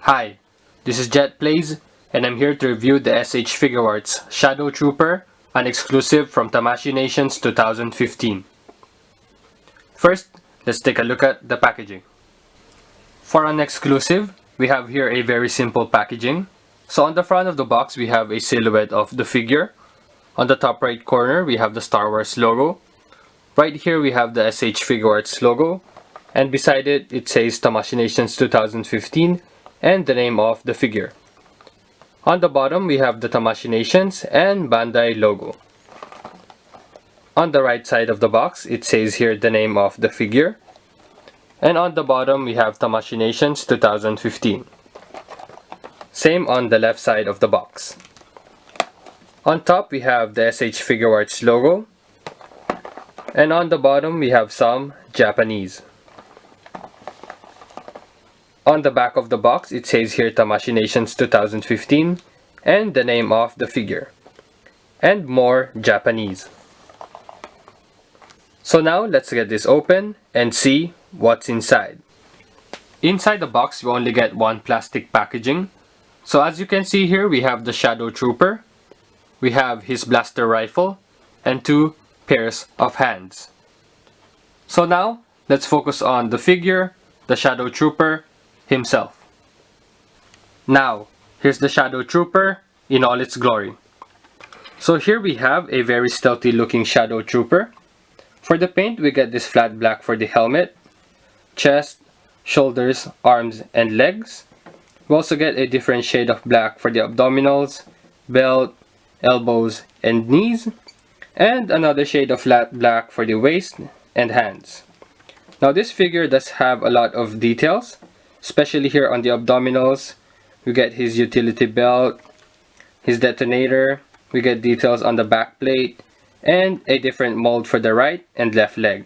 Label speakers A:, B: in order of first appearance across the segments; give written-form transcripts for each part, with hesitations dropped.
A: Hi, this is JetPlays, and I'm here to review the S.H.Figuarts Shadow Trooper, an exclusive from Tamashii Nations 2015. First, let's take a look at the packaging. For an exclusive, we have here a very simple packaging. So on the front of the box, we have a silhouette of the figure. On the top right corner, we have the Star Wars logo. Right here, we have the S.H.Figuarts logo. And beside it, it says Tamashii Nations 2015 and the name of the figure. On the bottom, we have the Tamashii Nations and Bandai logo. On the right side of the box, it says here the name of the figure. And on the bottom, we have Tamashii Nations 2015. Same on the left side of the box. On top, we have the S.H.Figuarts logo. And on the bottom, we have some Japanese. On the back of the box, it says here Tamashii Nations 2015 and the name of the figure. And more Japanese. So now, let's get this open and see what's inside. Inside the box, we only get one plastic packaging. So as you can see here, we have the Shadow Trooper. We have his blaster rifle and two pairs of hands. So now, let's focus on the figure, the Shadow Trooper himself. Now, here's the Shadow Trooper in all its glory. So here we have a very stealthy looking Shadow Trooper. For the paint, we get this flat black for the helmet, chest, shoulders, arms, and legs. We also get a different shade of black for the abdominals, belt, elbows, and knees, and another shade of flat black for the waist and hands. Now this figure does have a lot of details, especially here on the abdominals. We get his utility belt, his detonator, we get details on the back plate, and a different mold for the right and left leg.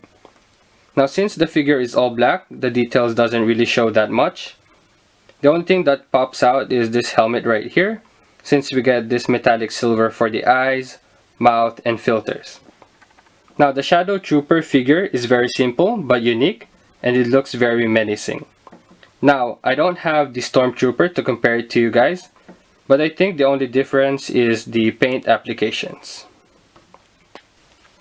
A: Now since the figure is all black, the details doesn't really show that much. The only thing that pops out is this helmet right here, since we get this metallic silver for the eyes, mouth, and filters. Now the Shadow Trooper figure is very simple but unique, and it looks very menacing. Now, I don't have the Stormtrooper to compare it to you guys, but I think the only difference is the paint applications.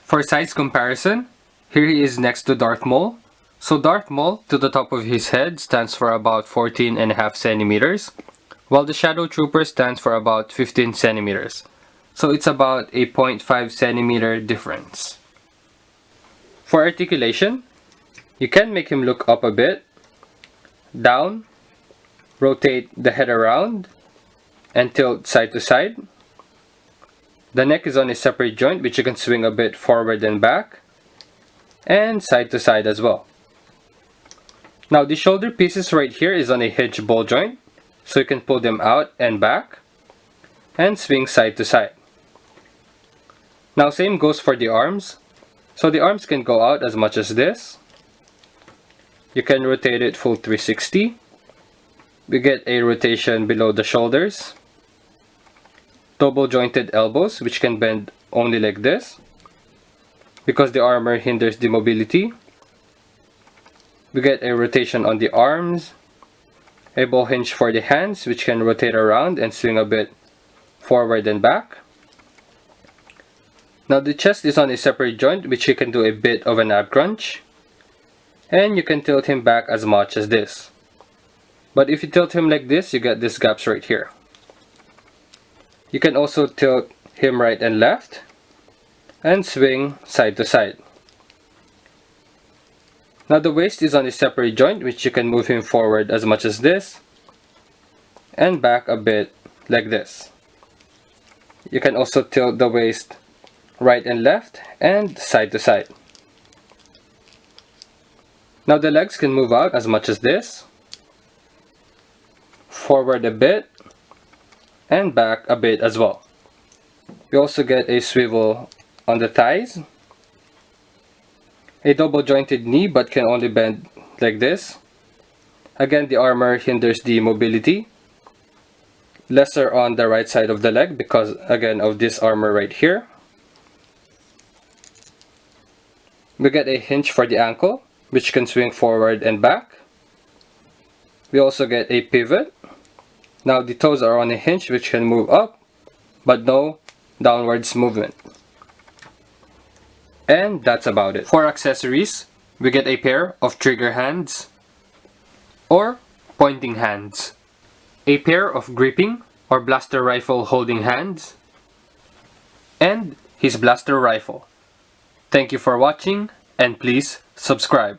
A: For size comparison, here he is next to Darth Maul. So Darth Maul, to the top of his head, stands for about 14.5 centimeters, while the Shadow Trooper stands for about 15 centimeters. So it's about a 0.5 centimeter difference. For articulation, you can make him look up a bit, down, rotate the head around, and tilt side to side. The neck is on a separate joint which you can swing a bit forward and back, and side to side as well. Now the shoulder pieces right here is on a hinge ball joint, so you can pull them out and back, and swing side to side. Now same goes for the arms. So the arms can go out as much as this. You can rotate it full 360. We get a rotation below the shoulders. Double jointed elbows, which can bend only like this, because the armor hinders the mobility. We get a rotation on the arms. A ball hinge for the hands, which can rotate around and swing a bit forward and back. Now the chest is on a separate joint, which you can do a bit of an ab crunch. And you can tilt him back as much as this. But if you tilt him like this, you get these gaps right here. You can also tilt him right and left, and swing side to side. Now the waist is on a separate joint, which you can move him forward as much as this, and back a bit like this. You can also tilt the waist right and left, and side to side. Now the legs can move out as much as this, forward a bit, and back a bit as well. We also get a swivel on the thighs, a double jointed knee but can only bend like this. Again, the armor hinders the mobility. Lesser on the right side of the leg because again of this armor right here. We get a hinge for the ankle, which can swing forward and back. We also get a pivot Now the toes are on a hinge which can move up, but no downwards movement. And that's about it. For accessories, we get a pair of trigger hands or pointing hands, a pair of gripping or blaster rifle holding hands, and his blaster rifle. Thank you for watching, and please subscribe.